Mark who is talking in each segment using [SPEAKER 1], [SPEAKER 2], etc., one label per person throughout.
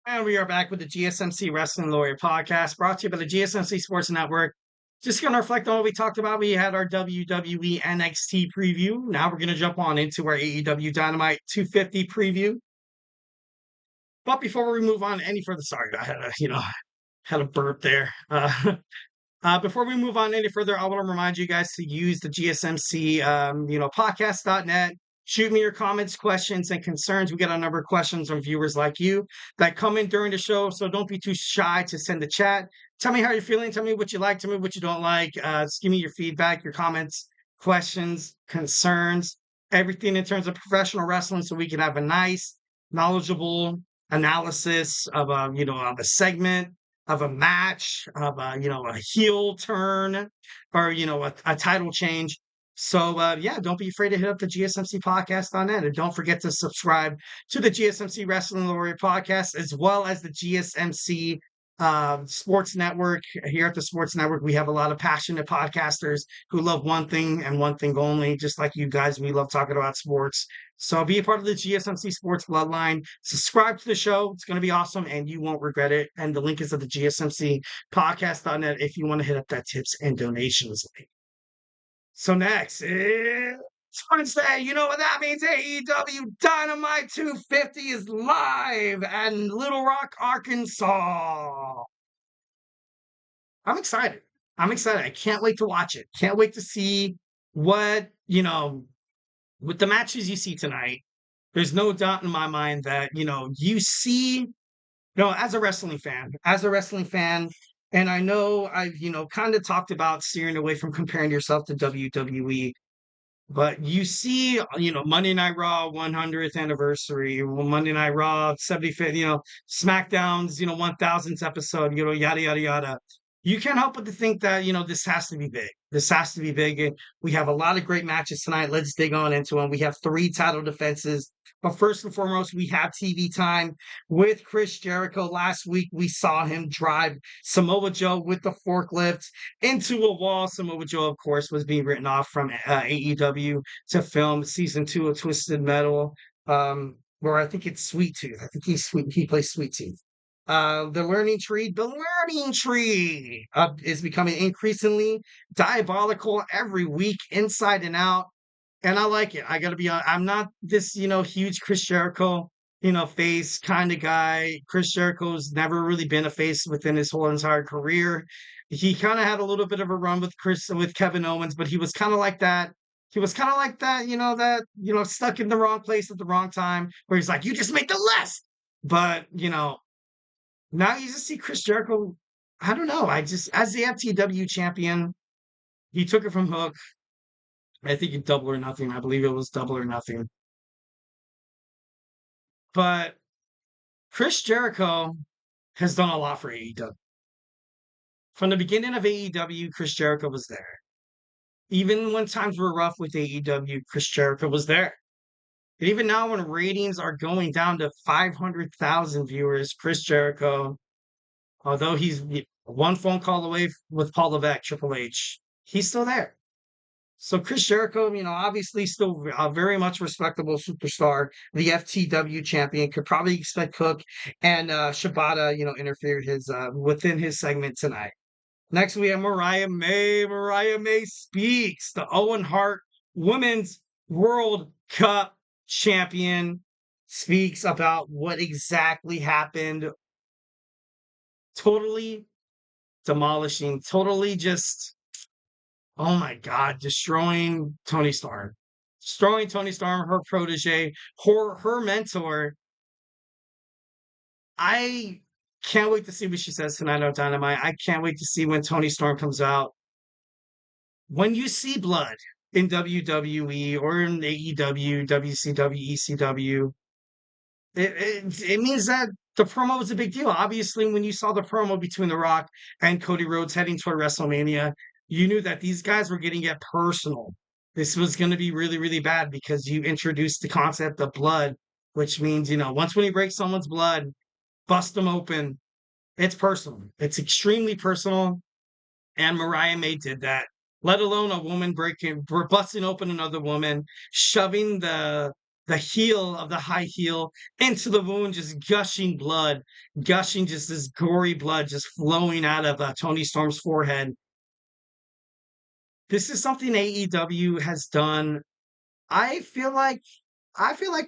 [SPEAKER 1] And we are back with the GSMC Wrestling Laureate Podcast, brought to you by the GSMC Sports Network. Just going to reflect on what we talked about. We had our WWE NXT preview. Now we're going to jump on into our AEW Dynamite 250 preview. But before we move on any further, sorry, I had a burp there. Before we move on any further, I want to remind you guys to use the GSMC, podcast.net. Shoot me your comments, questions, and concerns. We get a number of questions from viewers like you that come in during the show, so don't be too shy to send a chat. Tell me how you're feeling. Tell me what you like. Tell me what you don't like. Just give me your feedback, your comments, questions, concerns, everything in terms of professional wrestling, so we can have a nice, knowledgeable analysis of a segment, of a match, of a heel turn, or a title change. So don't be afraid to hit up the GSMC podcast on that. And don't forget to subscribe to the GSMC Wrestling Laureate Podcast, as well as the GSMC Sports Network. Here at the Sports Network, we have a lot of passionate podcasters who love one thing and one thing only, just like you guys. We love talking about sports. So be a part of the GSMC Sports Bloodline. Subscribe to the show. It's going to be awesome, and you won't regret it. And the link is at the GSMC podcast.net if you want to hit up that tips and donations link. So next, it's Wednesday. You know what that means? AEW Dynamite 250 is live at Little Rock, Arkansas. I'm excited. I can't wait to watch it. Can't wait to see what, with the matches you see tonight. There's no doubt in my mind that, you see, as a wrestling fan, and I know I've, kind of talked about steering away from comparing yourself to WWE, but you see, Monday Night Raw 100th anniversary, Monday Night Raw 75th, SmackDown's, 1000th episode, yada, yada, yada. You can't help but to think that, this has to be big. This has to be big. And we have a lot of great matches tonight. Let's dig on into them. We have 3 title defenses. But first and foremost, we have TV time with Chris Jericho. Last week, we saw him drive Samoa Joe with the forklift into a wall. Samoa Joe, of course, was being written off from AEW to film season 2 of Twisted Metal, where I think it's Sweet Tooth. I think he plays Sweet Tooth. The learning tree is becoming increasingly diabolical every week, inside and out. And I like it. I got to be honest. I'm not this, huge Chris Jericho, face kind of guy. Chris Jericho's never really been a face within his whole entire career. He kind of had a little bit of a run with Kevin Owens, but he was kind of like that. He was kind of like that, stuck in the wrong place at the wrong time, where he's like, you just make the list. But, now you just see Chris Jericho. I don't know. As the FTW champion, he took it from Hook. I think it's Double or Nothing. I believe it was Double or Nothing. But Chris Jericho has done a lot for AEW. From the beginning of AEW, Chris Jericho was there. Even when times were rough with AEW, Chris Jericho was there. And even now, when ratings are going down to 500,000 viewers, Chris Jericho, although he's one phone call away with Paul Levesque, Triple H, he's still there. So Chris Jericho, obviously still a very much respectable superstar, the FTW champion. Could probably expect Hook and Shibata, interfere within his segment tonight. Next, we have Mariah May. Mariah May speaks. The Owen Hart Women's World Cup champion speaks about what exactly happened. Totally demolishing, totally just, oh my God, destroying Toni Storm. Destroying Toni Storm, her protege, her mentor. I can't wait to see what she says tonight on Dynamite. I can't wait to see when Toni Storm comes out. When you see blood in WWE or in AEW, WCW, ECW, it means that the promo was a big deal. Obviously, when you saw the promo between The Rock and Cody Rhodes heading toward WrestleMania, you knew that these guys were getting it personal. This was going to be really, really bad because you introduced the concept of blood, which means, once when you break someone's blood, bust them open, it's personal. It's extremely personal. And Mariah May did that, let alone a woman busting open another woman, shoving the the heel of the high heel into the wound, just gushing blood, gushing just this gory blood just flowing out of Toni Storm's forehead. This is something AEW has done. I feel like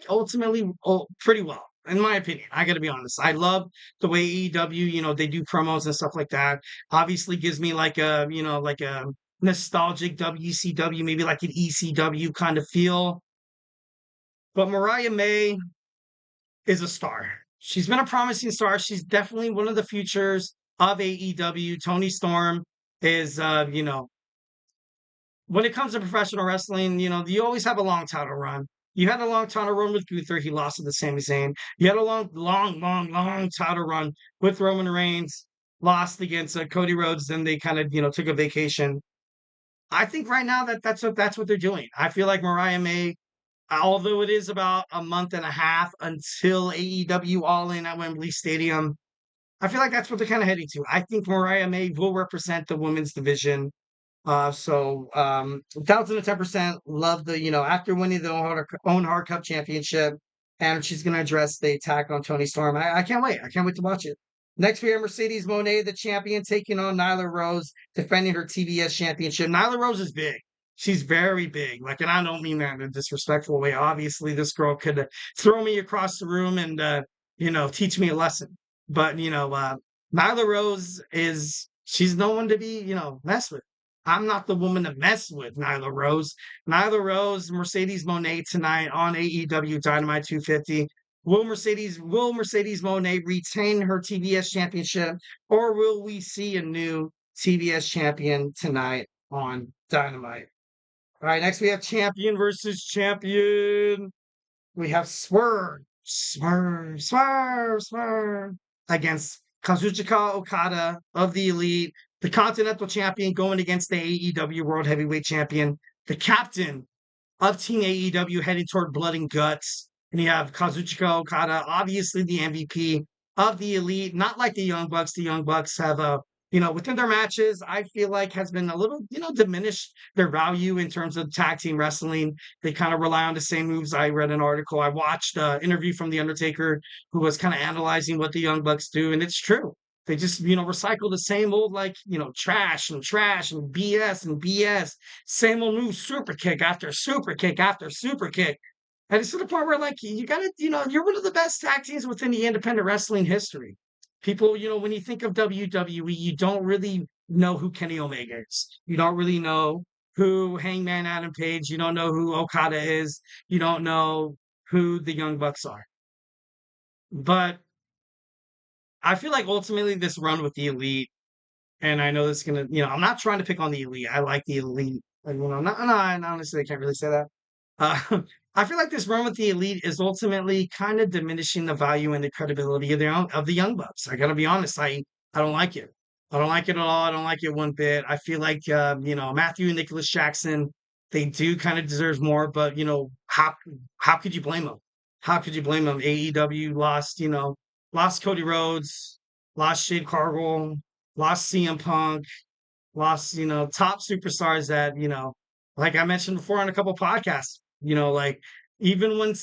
[SPEAKER 1] ultimately pretty well, in my opinion. I got to be honest. I love the way AEW, they do promos and stuff like that. Obviously, gives me like a like a nostalgic WCW, maybe like an ECW kind of feel. But Mariah May is a star. She's been a promising star. She's definitely one of the futures of AEW. Toni Storm is, when it comes to professional wrestling, you always have a long title run. You had a long title run with Gunther. He lost to the Sami Zayn. You had a long title run with Roman Reigns. Lost against Cody Rhodes. Then they kind of, took a vacation. I think right now that's what they're doing. I feel like Mariah May, although it is about a month and a half until AEW All In at Wembley Stadium, I feel like that's what they're kind of heading to. I think Mariah May will represent the women's division. 1,010% love the, after winning the Own Heart Cup Championship, and she's going to address the attack on Toni Storm. I can't wait. I can't wait to watch it. Next, we have Mercedes Mone, the champion, taking on Nyla Rose, defending her TBS Championship. Nyla Rose is big. She's very big. Like, and I don't mean that in a disrespectful way. Obviously, this girl could throw me across the room and, teach me a lesson. But, Nyla Rose she's no one to be, messed with. I'm not the woman to mess with, Nyla Rose. Nyla Rose, Mercedes Mone tonight on AEW Dynamite 250. Will Mercedes Mone retain her TBS championship, or will we see a new TBS champion tonight on Dynamite? All right, next we have champion versus champion. We have Swerve against Kazuchika Okada of the Elite, the Continental Champion going against the AEW World Heavyweight Champion, the captain of Team AEW heading toward Blood and Guts. And you have Kazuchika Okada, obviously the MVP of the Elite, not like the Young Bucks. The Young Bucks have within their matches, I feel like has been a little, diminished their value in terms of tag team wrestling. They kind of rely on the same moves. I read an article. I watched an interview from The Undertaker, who was kind of analyzing what the Young Bucks do. And it's true. They just, recycle the same old, trash and BS. Same old new super kick after super kick after super kick. And it's to the point where, you got to, you're one of the best tag teams within the independent wrestling history. People, when you think of WWE, you don't really know who Kenny Omega is. You don't really know who Hangman Adam Page. You don't know who Okada is. You don't know who the Young Bucks are. But I feel like ultimately this run with the Elite, and I know this is going to, I'm not trying to pick on the Elite. I like the Elite. And, honestly, I can't really say that. I feel like this run with the Elite is ultimately kind of diminishing the value and the credibility of the Young Bucks. I got to be honest. I don't like it. I don't like it at all. I don't like it one bit. I feel like, Matthew and Nicholas Jackson, they do kind of deserve more, but, how could you blame them? How could you blame them? AEW lost Cody Rhodes, lost Jade Cargill, lost CM Punk, lost, top superstars that, like I mentioned before on a couple podcasts, even when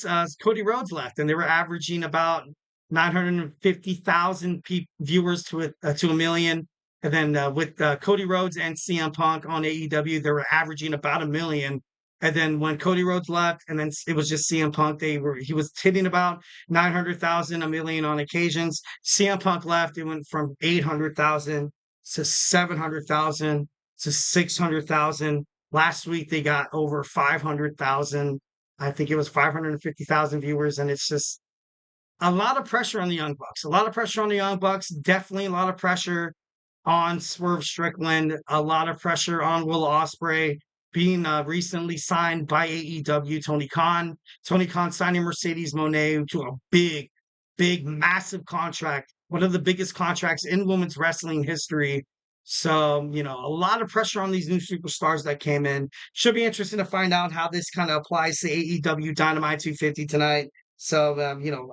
[SPEAKER 1] Cody Rhodes left and they were averaging about 950,000 viewers to a million. And then with Cody Rhodes and CM Punk on AEW, they were averaging about 1 million. And then when Cody Rhodes left, and then it was just CM Punk, he was hitting about 900,000, 1 million on occasions. CM Punk left, it went from 800,000 to 700,000 to 600,000. Last week they got over 500,000. I think it was 550,000 viewers, and it's just a lot of pressure on the Young Bucks. A lot of pressure on the Young Bucks. Definitely a lot of pressure on Swerve Strickland. A lot of pressure on Will Ospreay being recently signed by AEW. Tony Khan signing Mercedes Mone to a big, massive contract. One of the biggest contracts in women's wrestling history. So, a lot of pressure on these new superstars that came in. Should be interesting to find out how this kind of applies to AEW Dynamite 250 tonight. So,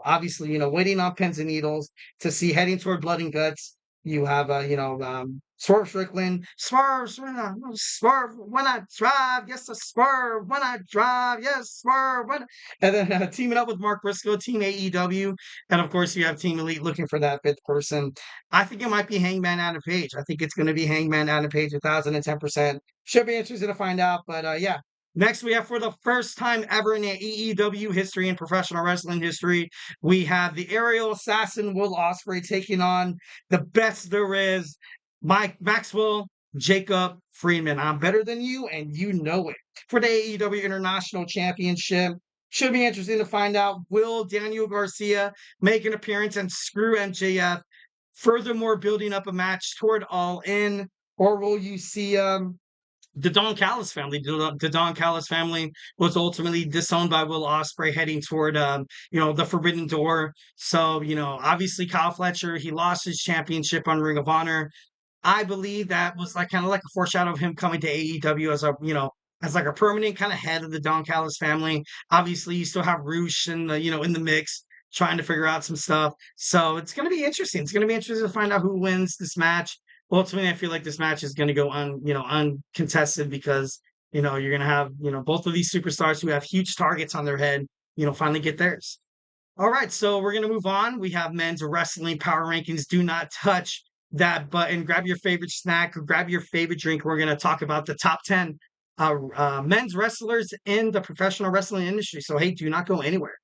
[SPEAKER 1] obviously, waiting on pins and needles to see heading toward Blood and Guts. You have, Swerve Strickland. Swerve when I drive. Yes, a swerve when I drive. Yes, swerve when. And then teaming up with Mark Briscoe, Team AEW. And of course, you have Team Elite looking for that fifth person. I think it might be Hangman Adam Page. I think it's going to be Hangman Adam Page, 1,010%. Should be interested to find out. But yeah. Next, we have for the first time ever in the AEW history and professional wrestling history, we have the aerial assassin Will Ospreay taking on the best there is, Maxwell Jacob Friedman. I'm better than you, and you know it. For the AEW International Championship, should be interesting to find out, will Daniel Garcia make an appearance and screw MJF, furthermore building up a match toward All In, or will you see the Don Callis family? The Don Callis family was ultimately disowned by Will Ospreay, heading toward the Forbidden Door. So obviously Kyle Fletcher, he lost his championship on Ring of Honor. I believe that was like kind of like a foreshadow of him coming to AEW as as like a permanent kind of head of the Don Callis family. Obviously, you still have Roosh in the mix, trying to figure out some stuff. So it's going to be interesting. It's going to be interesting to find out who wins this match. Ultimately, I feel like this match is going to go uncontested, because you're going to have both of these superstars who have huge targets on their head, finally get theirs. All right, so we're going to move on. We have men's wrestling power rankings. Do not touch that button. Grab your favorite snack, grab your favorite drink. We're going to talk about the top 10 men's wrestlers in the professional wrestling industry. So, hey, do not go anywhere.